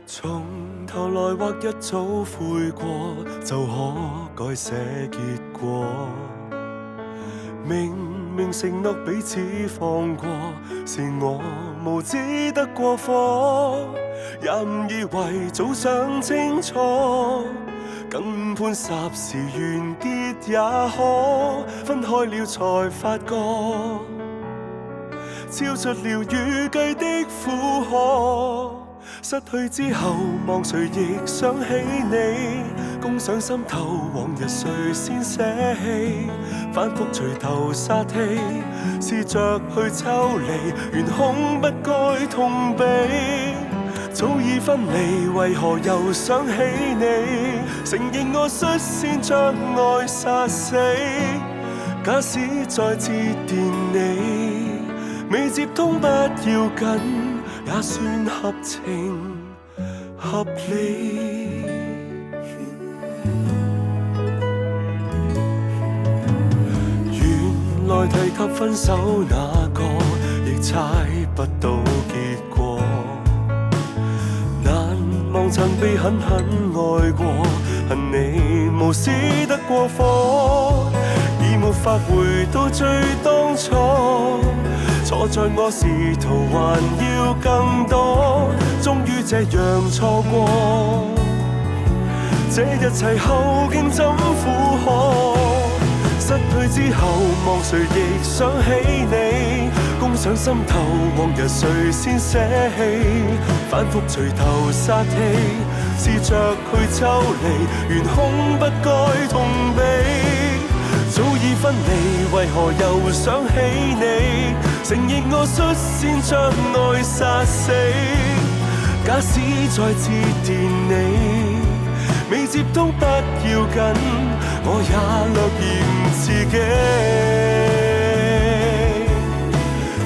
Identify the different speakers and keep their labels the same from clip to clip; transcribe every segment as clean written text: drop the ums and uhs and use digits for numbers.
Speaker 1: 從頭來或一早悔過，就可改寫結果。明明承諾彼此放過，是我無知得過火，也誤以為早想清楚，更判霎時完結也可。分開了才發覺，超出了預計的負荷。失去之後，望誰亦想起你，攻上心頭，往日誰先捨棄？反覆垂頭殺氣，試着去抽離，懸空不該痛悲。早已分離，為何又想起你？承認我率先將愛殺死，假使再致電你，未接通不要緊，也算合情合理。原來提及分手那個，亦猜不到結果。難忘曾被狠狠愛過，恨你無私得過火，已沒法回到最當初。錯在我試圖還要更多，終於這樣錯過，這一切後勁怎負荷？失去之後，望誰亦想起你，攻上心頭，往日誰先捨棄？反覆垂頭殺氣，試着去抽離，懸空不該痛悲。早已分離，為何又想起你？承認我率先將愛殺死，假使再致電你，未接通不要緊，我也略嫌自己，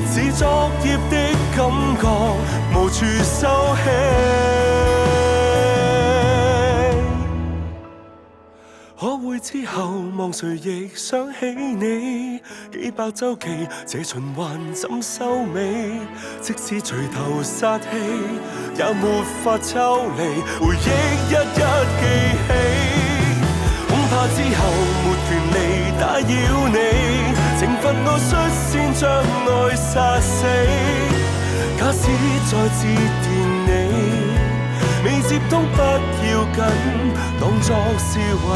Speaker 1: 似作業的感覺無處收起。可會之後望誰亦想起你？幾百週期這循環怎收尾？即使垂頭殺氣，也沒法抽離，回憶一一記起。恐怕之後沒權利打擾你，懲罰我率先將愛殺死。假使再致電你，未接通不要緊，當作是為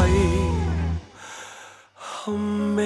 Speaker 1: 憾美。